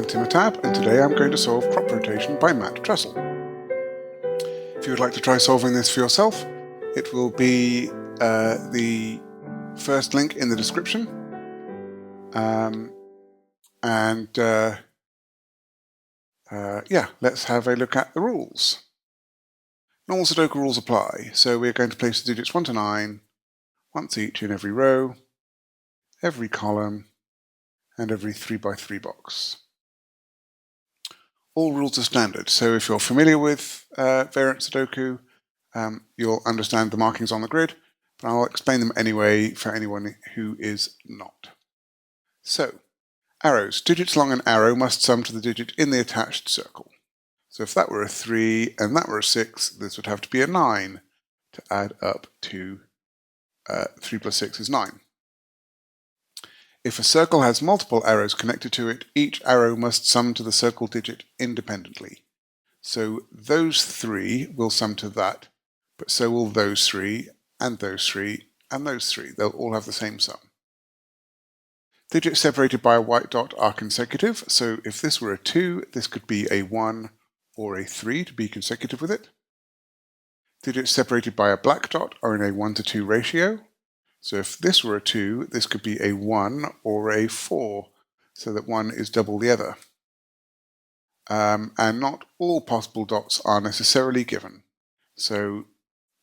I'm Timotab, and today I'm going to solve crop rotation by Matt Tressel. If you would like to try solving this for yourself, it will be the first link in the description. Yeah, let's have a look at the rules. Normal Sudoku rules apply, so we're going to place the digits 1 to 9, once each in every row, every column, and every 3x3 box. All rules are standard, so if you're familiar with variant Sudoku, you'll understand the markings on the grid, but I'll explain them anyway for anyone who is not. So, arrows. Digits along an arrow must sum to the digit in the attached circle. So if that were a 3 and that were a 6, this would have to be a 9 to add up to 3 plus 6 is 9. If a circle has multiple arrows connected to it, each arrow must sum to the circle digit independently. So those 3 will sum to that, but so will those 3, and those 3, and those 3. They'll all have the same sum. Digits separated by a white dot are consecutive, so if this were a 2, this could be a 1 or a 3 to be consecutive with it. Digits separated by a black dot are in a 1 to 2 ratio. So if this were a 2, this could be a 1 or a 4, so that one is double the other. And not all possible dots are necessarily given. So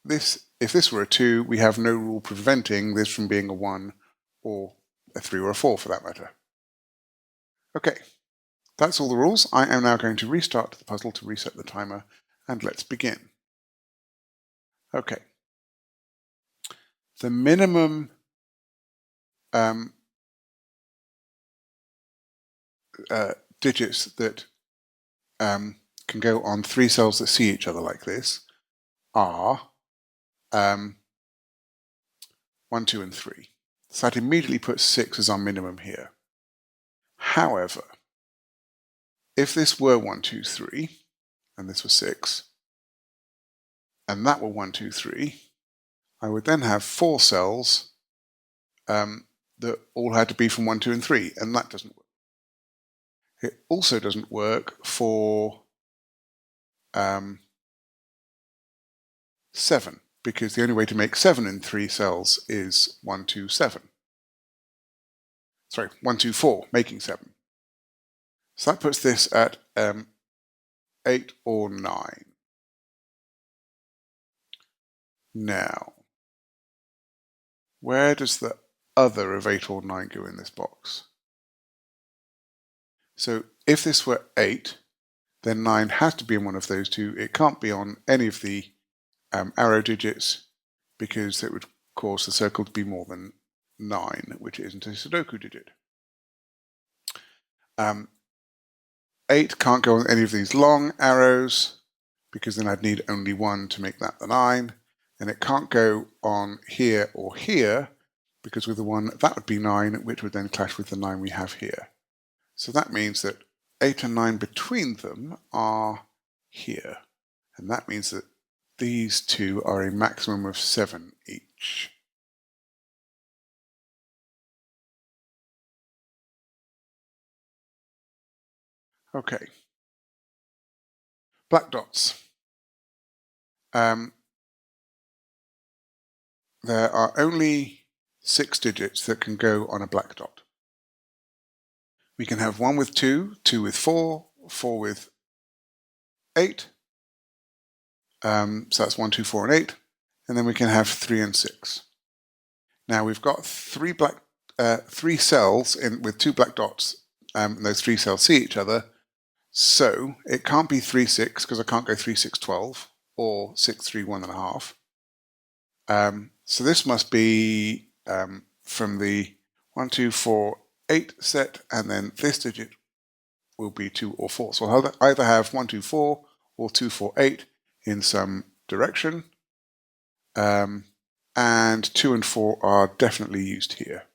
if this were a 2, we have no rule preventing this from being a 1 or a 3 or a 4 for that matter. Okay, that's all the rules. I am now going to restart the puzzle to reset the timer, and let's begin. Okay. The minimum digits that can go on 3 cells that see each other like this are 1, 2, and 3. So that immediately puts 6 as our minimum here. However, if this were 1, 2, 3, and this was 6, and that were 1, 2, 3, I would then have 4 cells that all had to be from 1, 2, and 3, and that doesn't work. It also doesn't work for 7, because the only way to make 7 in 3 cells is 1, 2, 7. Sorry, 1, 2, 4, making 7. So that puts this at 8 or 9. Now, where does the other of 8 or 9 go in this box? So if this were 8, then 9 has to be in one of those two. It can't be on any of the arrow digits, because it would cause the circle to be more than 9, which isn't a Sudoku digit. 8 can't go on any of these long arrows, because then I'd need only 1 to make that the 9. And it can't go on here or here, because with the 1, that would be 9, which would then clash with the 9 we have here. So that means that 8 and 9 between them are here. And that means that these two are a maximum of 7 each. Okay. Black dots. There are only 6 digits that can go on a black dot. We can have 1 with 2, 2 with 4, 4 with 8. So that's 1, 2, 4, and 8. And then we can have 3 and 6. Now we've got 3 cells with 2 black dots, and those 3 cells see each other. So it can't be 3, 6, because I can't go 3, 6, 12, or 6, 3, 1 and a half. So this must be from the 1, 2, 4, 8 set, and then this digit will be 2 or 4. So I'll either have 1, 2, 4 or 2, 4, 8 in some direction. And 2 and 4 are definitely used here.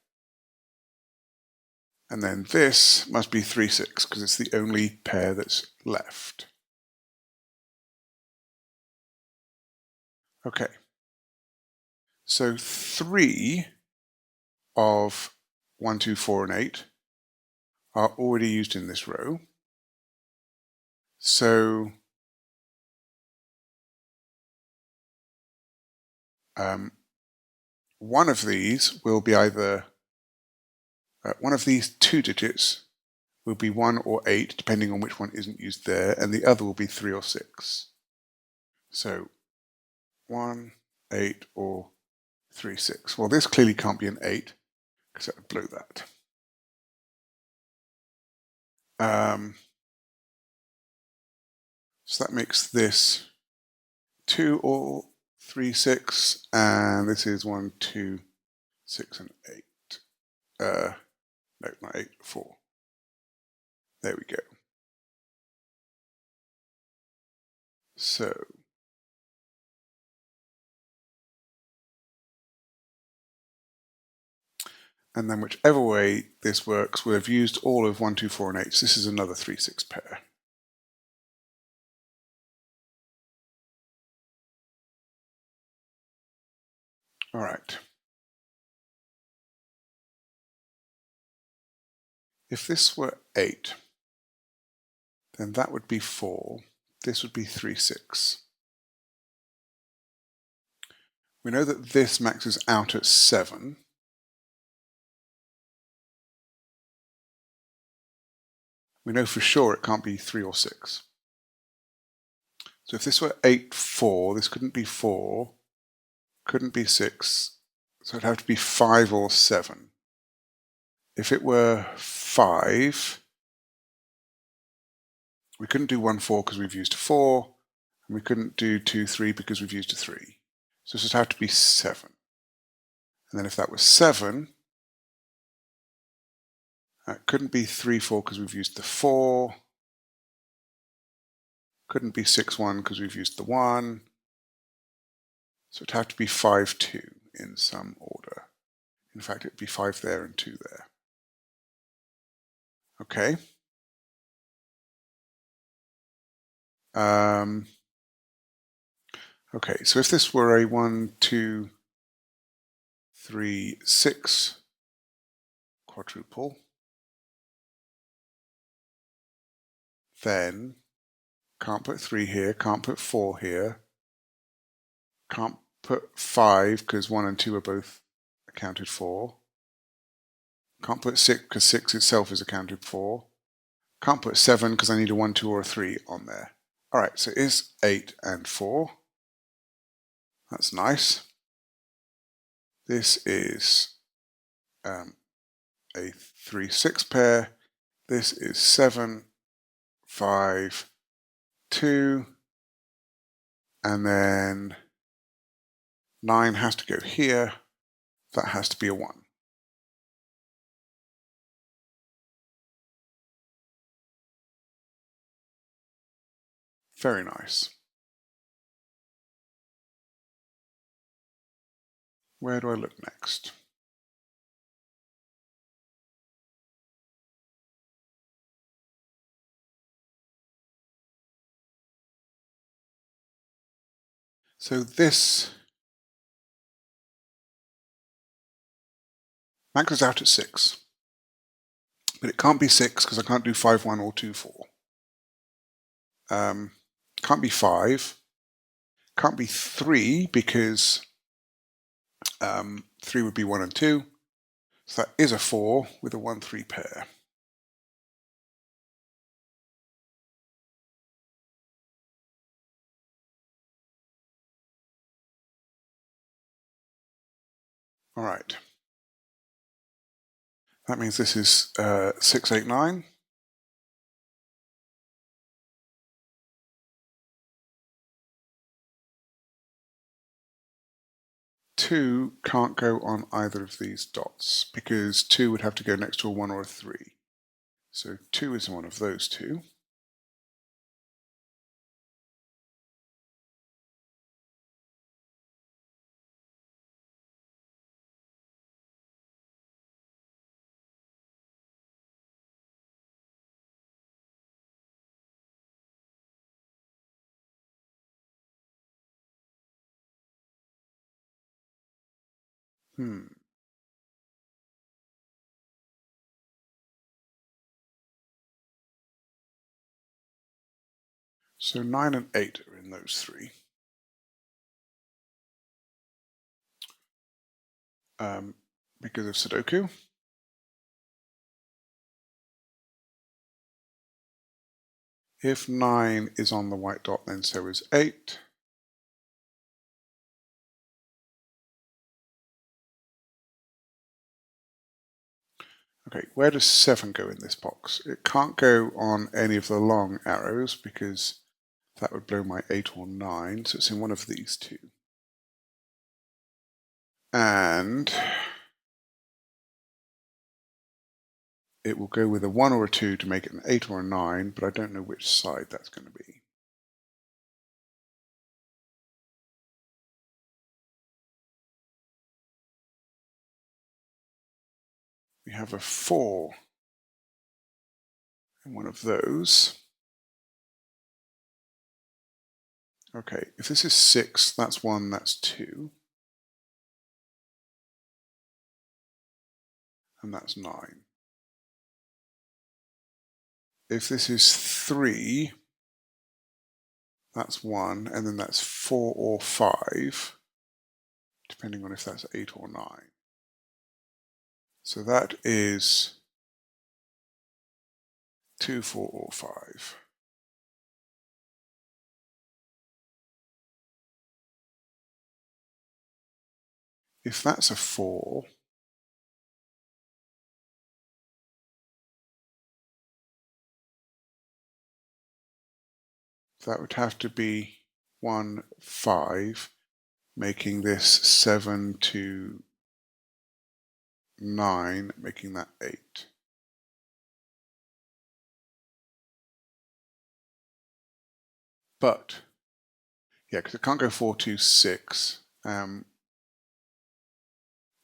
And then this must be 3, 6, because it's the only pair that's left. Okay. So 3 of 1, 2, 4, and 8 are already used in this row. So one of these will be either, one of these two digits will be 1 or 8, depending on which one isn't used there, and the other will be 3 or 6. So 1, 8, or 3, 6. Well, this clearly can't be an 8, because that would blow that. So that makes this 2 or 3, 6, and this is 1, 2, 6, and 8. No, not 8, 4. There we go. So and then whichever way this works, we'll have used all of 1, 2, 4, and 8. So this is another 3, 6 pair. All right. If this were 8, then that would be 4. This would be 3, 6. We know that this maxes out at 7. We know for sure it can't be 3 or 6. So if this were 8, 4, this couldn't be 4, couldn't be 6, so it'd have to be 5 or 7. If it were 5, we couldn't do 1, 4 because we've used a 4, and we couldn't do 2, 3 because we've used a 3. So this would have to be 7. And then if that was 7, it couldn't be 3, 4 because we've used the 4, couldn't be 6, 1 because we've used the 1, so it'd have to be 5, 2 in some order. In fact, it'd be 5 there and 2 there. Okay. Okay, so if this were a 1, 2, 3, 6 quadruple, then can't put 3 here, can't put 4 here, can't put 5 because 1 and 2 are both accounted for, can't put 6 because 6 itself is accounted for, can't put 7 because I need a 1, 2, or a 3 on there. All right, so it is 8 and 4. That's nice. This is a 3, 6 pair. This is 7, 5, 2, and then 9 has to go here. That has to be a 1. Very nice. Where do I look next? So this maxes out at 6. But it can't be 6 because I can't do 5, 1 or 2, 4. Can't be 5. Can't be 3 because 3 would be 1 and 2. So that is a 4 with a 1, 3 pair. All right. That means this is 6, 8, 9. 2 can't go on either of these dots because 2 would have to go next to a 1 or a 3. So 2 is one of those two. Hmm. So 9 and 8 are in those three. Because of sudoku. If 9 is on the white dot, then so is 8. Okay, where does 7 go in this box? It can't go on any of the long arrows because that would blow my 8 or 9, so it's in one of these two. And it will go with a 1 or a 2 to make it an 8 or a 9, but I don't know which side that's going to be. We have a 4 in one of those. Okay, if this is 6, that's 1, that's 2. And that's 9. If this is 3, that's 1, and then that's 4 or 5, depending on if that's 8 or 9. So that is 2, 4, or 5. If that's a 4, that would have to be 1, 5, making this 7 to 9, making that 8. But, yeah, because it can't go 4, 2, 6. And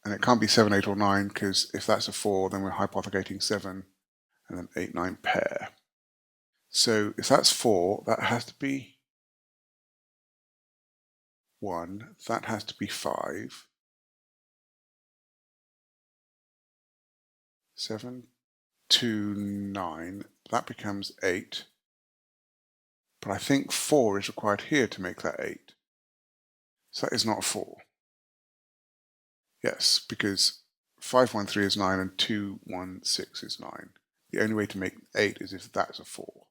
it can't be 7, 8, or 9, because if that's a 4, then we're hypothecating 7, and then 8, 9 pair. So if that's 4, that has to be 1, that has to be 5. 7, 2, 9, that becomes 8. But I think 4 is required here to make that 8. So that is not a 4. Yes, because 5, 1, 3 is 9 and 2, 1, 6 is 9. The only way to make 8 is if that's a 4.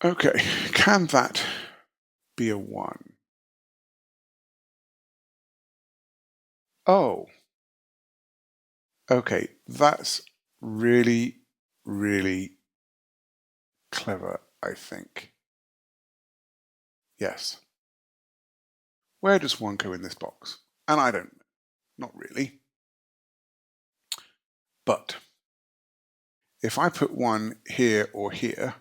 Okay, can that be a 1? Oh, okay, that's really, really clever, I think. Yes. Where does 1 go in this box? And I don't know, not really. But if I put 1 here or here,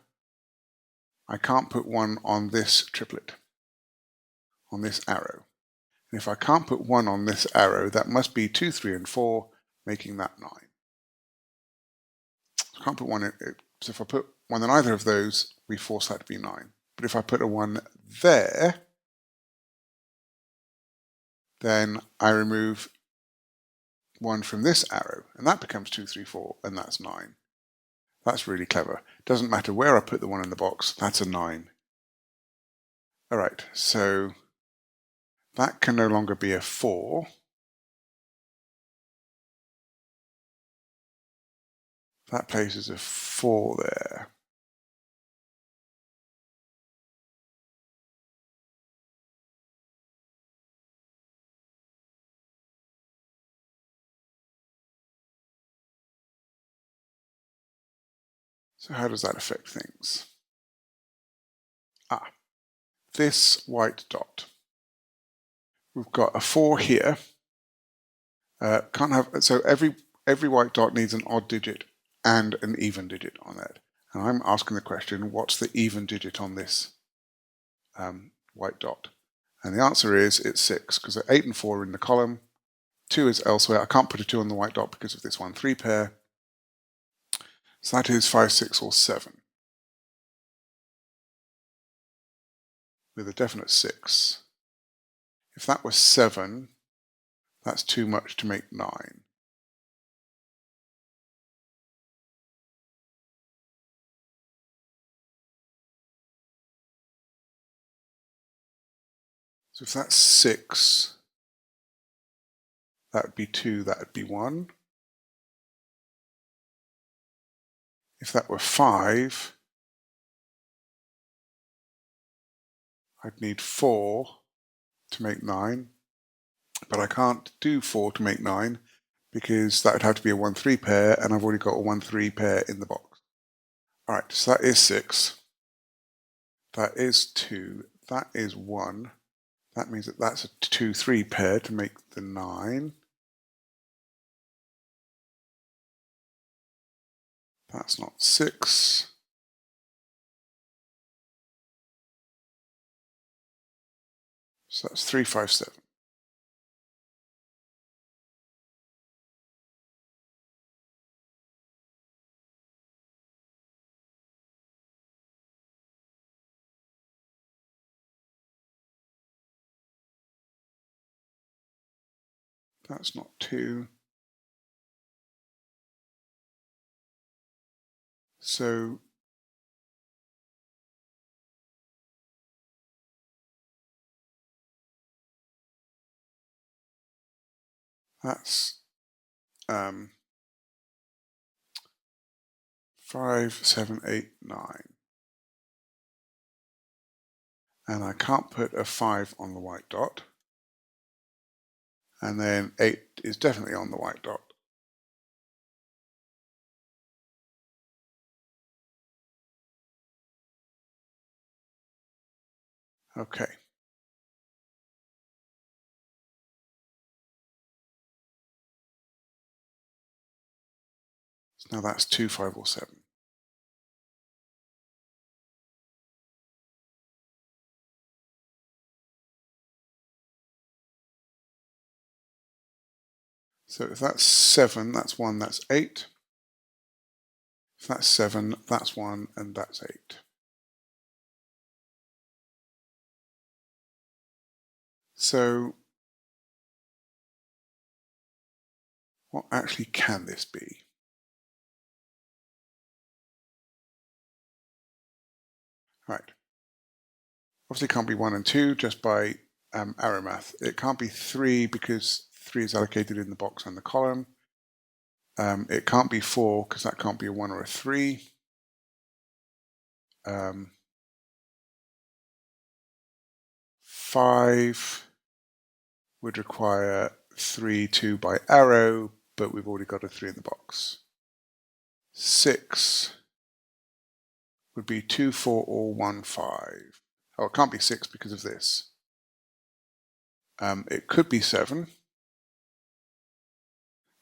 I can't put 1 on this triplet, on this arrow. And if I can't put 1 on this arrow, that must be 2, 3, and 4, making that 9. I can't put 1 in it. So if I put 1 on either of those, we force that to be 9. But if I put a 1 there, then I remove 1 from this arrow, and that becomes 2, 3, 4, and that's 9. That's really clever. Doesn't matter where I put the 1 in the box, that's a 9. All right, so that can no longer be a 4. That places a 4 there. So how does that affect things? This white dot. We've got a 4 here. Can't have, so every white dot needs an odd digit and an even digit on it. And I'm asking the question, what's the even digit on this white dot? And the answer is it's 6, because 8 and 4 are in the column. 2 is elsewhere. I can't put a 2 on the white dot because of this 1, 3 pair. So that is 5, 6, or 7. with a definite 6. If that was 7, that's too much to make 9. So if that's 6, that would be 2, that would be 1. If that were 5, I'd need 4 to make 9, but I can't do 4 to make 9 because that would have to be a 1-3 pair, and I've already got a 1-3 pair in the box. All right, so that is 6. That is 2. That is 1. That means that that's a 2-3 pair to make the 9. That's not 6. So that's 3, 5, 7. That's not 2. So that's 5, 7, 8, 9. And I can't put a 5 on the white dot. And then 8 is definitely on the white dot. Okay. So now that's 2, 5, or 7. So if that's 7, that's 1, that's 8. If that's 7, that's 1, and that's 8. So what actually can this be? Right. Obviously it can't be 1 and 2 just by arrow math. It can't be 3 because 3 is allocated in the box and the column. It can't be 4 because that can't be a 1 or a 3. 5 would require 3, 2 by arrow, but we've already got a 3 in the box. 6 would be 2, 4, or 1, 5. Oh, it can't be 6 because of this. It could be 7.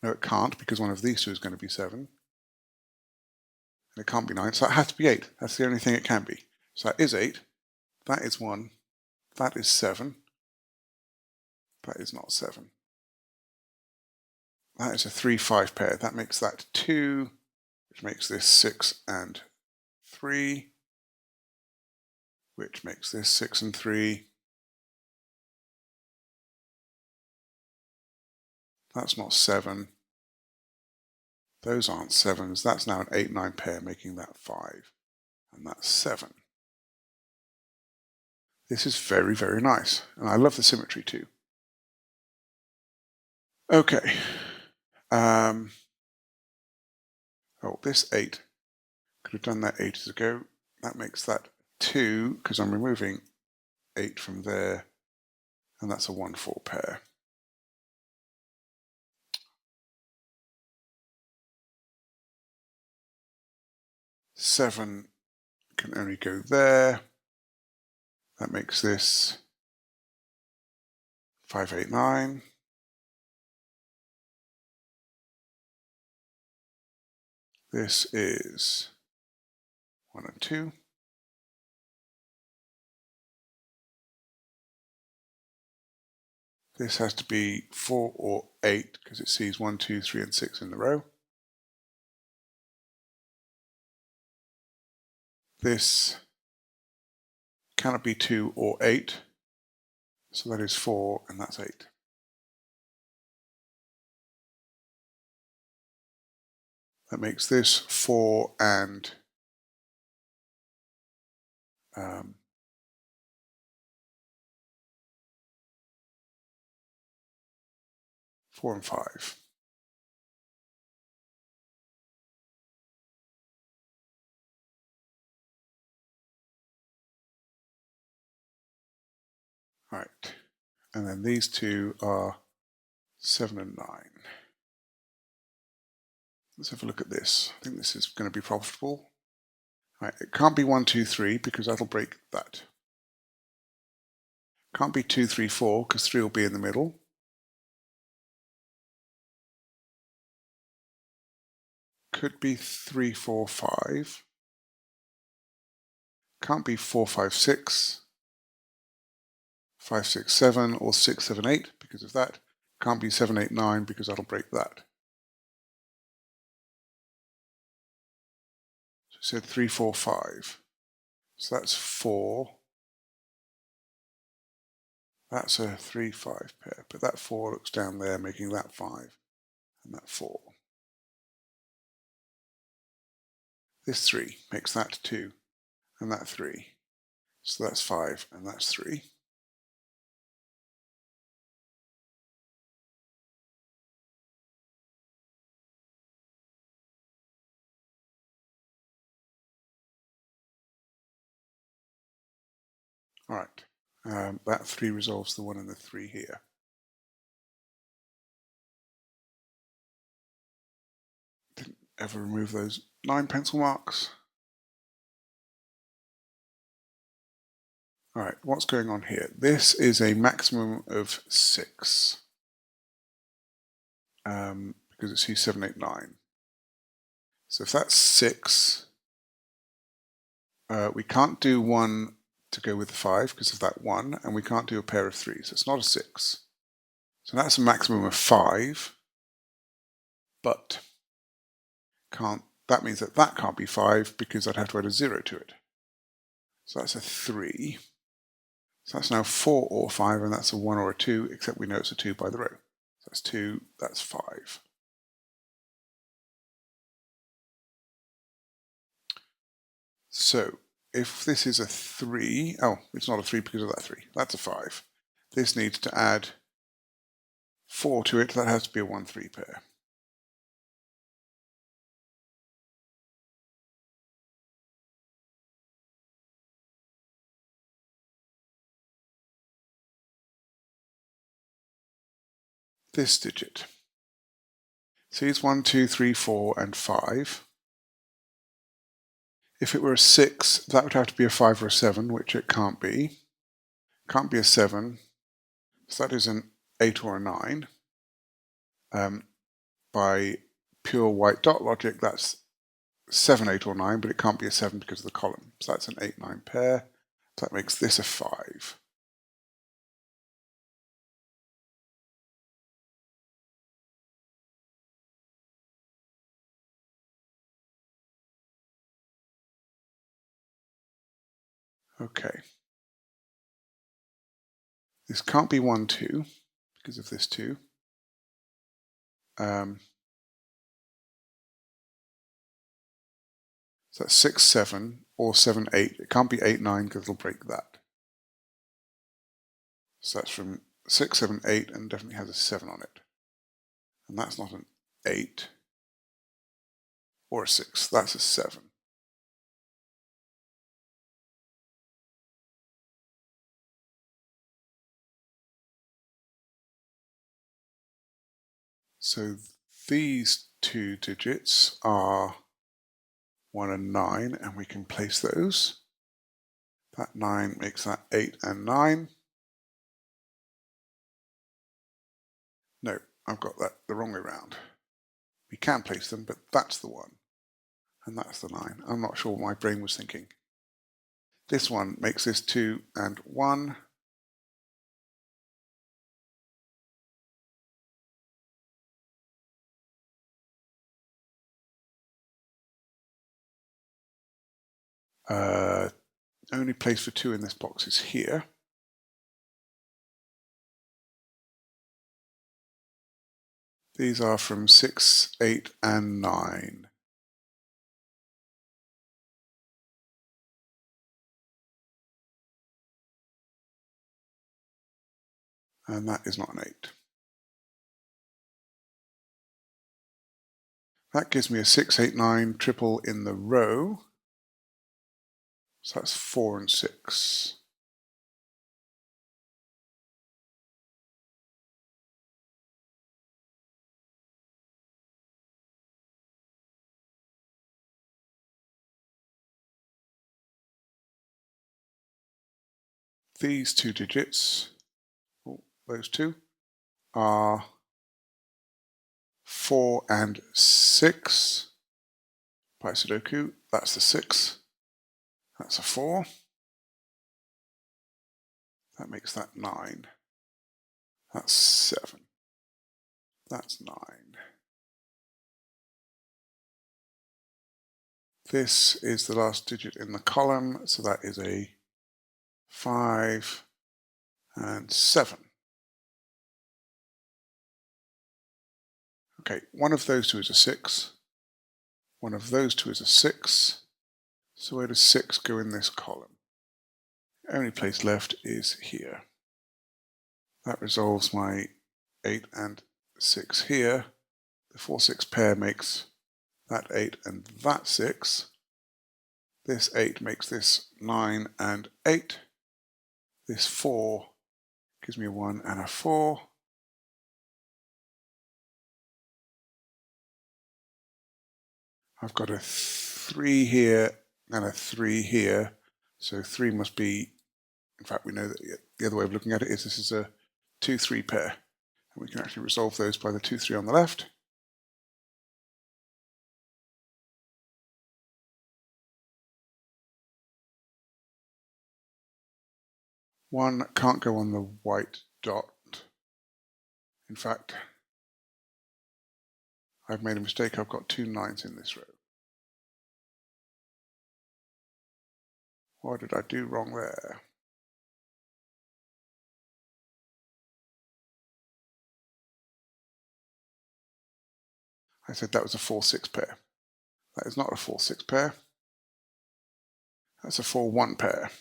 No, it can't because one of these two is going to be 7. And it can't be 9, so it has to be 8. That's the only thing it can be. So that is 8. That is 1. That is 7. That is not 7. That is a 3, 5 pair. That makes that 2, which makes this 6 and 3, which makes this 6 and 3. That's not 7. Those aren't 7s. That's now an 8, 9 pair, making that 5. And that's 7. This is very, very nice. And I love the symmetry too. Okay. Oh, this 8. Could have done that ages ago. That makes that 2, because I'm removing 8 from there. And that's a 1, 4 pair. Seven can only go there. That makes this 5, 8, 9. This is 1 and 2. This has to be 4 or 8 because it sees 1, 2, 3, and 6 in the row. This cannot be 2 or 8. So that is 4 and that's 8. That makes this 4 and 4 and 5. Right, and then these two are 7 and 9. Let's have a look at this. I think this is going to be profitable. Right, it can't be 1, 2, 3 because that'll break that. Can't be 2, 3, 4 because 3 will be in the middle. Could be 3, 4, 5. Can't be 4, 5, 6. 5, 6, 7 or 6, 7, 8 because of that. Can't be 7, 8, 9 because that'll break that. So I said 3, 4, 5. So that's 4. That's a 3, 5 pair, but that 4 looks down there, making that 5 and that 4. This 3 makes that 2 and that 3. So that's 5 and that's 3. All right, that 3 resolves the 1 and the 3 here. Didn't ever remove those 9 pencil marks. All right, what's going on here? This is a maximum of 6 because it's C7, 8, 9. So if that's 6, we can't do 1 to go with the 5 because of that 1, and we can't do a pair of 3s. So it's not a 6. So that's a maximum of 5, but that means that that can't be 5 because I'd have to add a 0 to it. So that's a 3. So that's now 4 or 5, and that's a 1 or a 2, except we know it's a 2 by the row. So that's 2, that's 5. So if this is a 3, oh, it's not a 3 because of that 3. That's a 5. This needs to add 4 to it. That has to be a 1, 3 pair. This digit. See, it's 1, 2, 3, 4, and 5. If it were a 6, that would have to be a 5 or a 7, which it can't be. Can't be a 7, so that is an 8 or a 9. By pure white dot logic, that's 7, 8, or 9, but it can't be a 7 because of the column. So that's an 8, 9 pair. So that makes this a 5. Okay. This can't be 1, 2 because of this 2. So that's 6, 7, or 7, 8. It can't be 8, 9 because it'll break that. So that's from 6, 7, 8, and definitely has a 7 on it. And that's not an 8 or a 6. That's a 7. So these two digits are 1 and 9, and we can place those. That 9 makes that 8 and 9. No, I've got that the wrong way round. We can place them, but that's the 1, and that's the 9. I'm not sure what my brain was thinking. This one makes this 2 and 1. only place for 2 in this box is here. These are from 6, 8, and 9. And that is not an 8. That gives me a 6, 8, 9 triple in the row. So that's 4 and 6. These 2 digits, those 2, are 4 and 6 by sudoku. That's the 6. That's a 4. That makes that 9. That's 7. That's 9. This is the last digit in the column, so that is a 5 and 7. Okay, one of those 2 is a 6. One of those 2 is a 6. So where does 6 go in this column? The only place left is here. That resolves my 8 and 6 here. The 4, 6 pair makes that 8 and that 6. This 8 makes this 9 and 8. This 4 gives me a 1 and a 4. I've got a 3 here and a 3 here. So 3 must be, in fact, we know that the other way of looking at it is this is a 2, 3 pair. And we can actually resolve those by the 2, 3 on the left. One can't go on the white dot. In fact, I've made a mistake. I've got 2 9s in this row. What did I do wrong there? I said that was a 4, 6 pair. That is not a 4, 6 pair. That's a 4, 1 pair.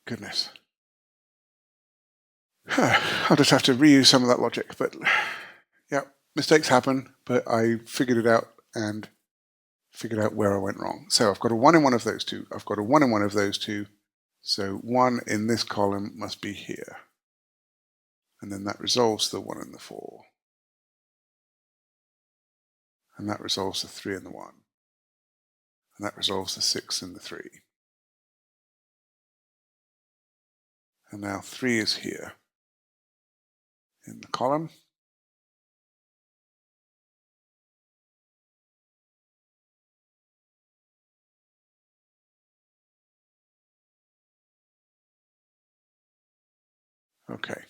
Goodness. I'll just have to reuse some of that logic, but yeah, mistakes happen, but I figured it out and figured out where I went wrong. So I've got a 1 in one of those 2. I've got a 1 in one of those 2. So 1 in this column must be here. And then that resolves the 1 and the 4. And that resolves the 3 and the 1. And that resolves the 6 and the 3. And now 3 is here in the column. Okay.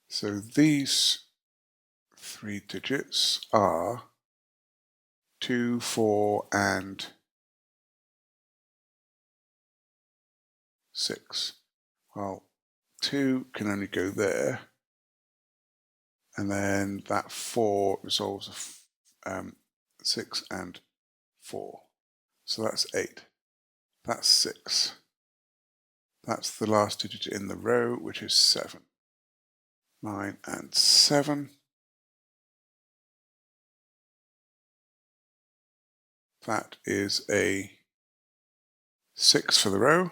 So these 3 digits are 2, 4, and 6. Well, 2 can only go there. And then that 4 resolves 6 and 4. So that's 8. That's 6. That's the last digit in the row, which is 7. 9 and 7. That is a 6 for the row,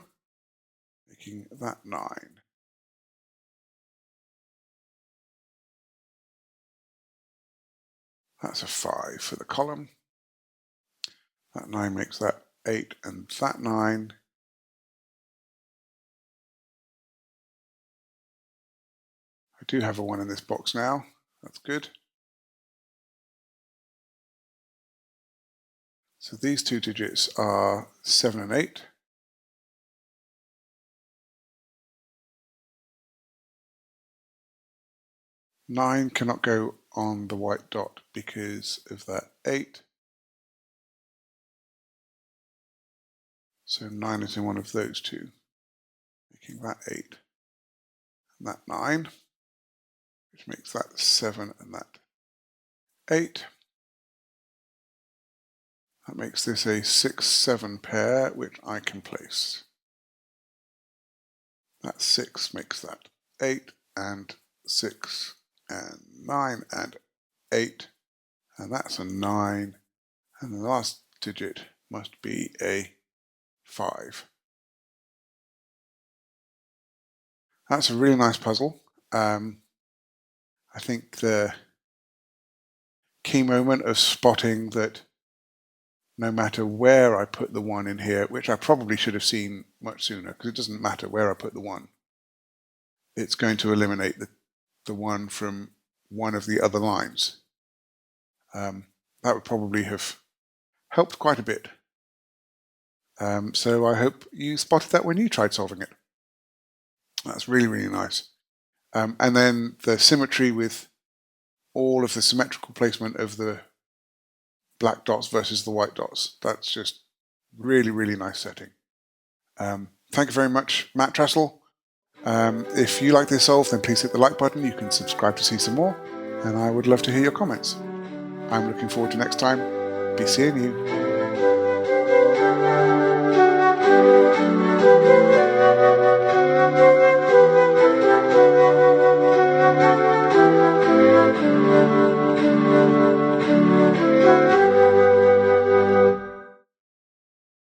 making that 9. That's a 5 for the column. That 9 makes that 8 and that 9. I do have a 1 in this box now. That's good. So these 2 digits are 7 and 8. 9 cannot go on the white dot because of that 8. So 9 is in one of those two, making that 8 and that 9, which makes that 7 and that 8. That makes this a 6-7 pair, which I can place. That 6 makes that 8 and 6 and 9 and 8, and that's a 9, and the last digit must be a 5. That's a really nice puzzle. I think the key moment of spotting that no matter where I put the 1 in here, which I probably should have seen much sooner, because it doesn't matter where I put the 1, it's going to eliminate the 1 from one of the other lines. That would probably have helped quite a bit. So I hope you spotted that when you tried solving it. That's really, really nice. And then the symmetry with all of the symmetrical placement of the black dots versus the white dots. That's just really, really nice setting. Thank you very much, Matt Tressel. If you like this solve, then please hit the like button. You can subscribe to see some more, and I would love to hear your comments. I'm looking forward to next time. Be seeing you.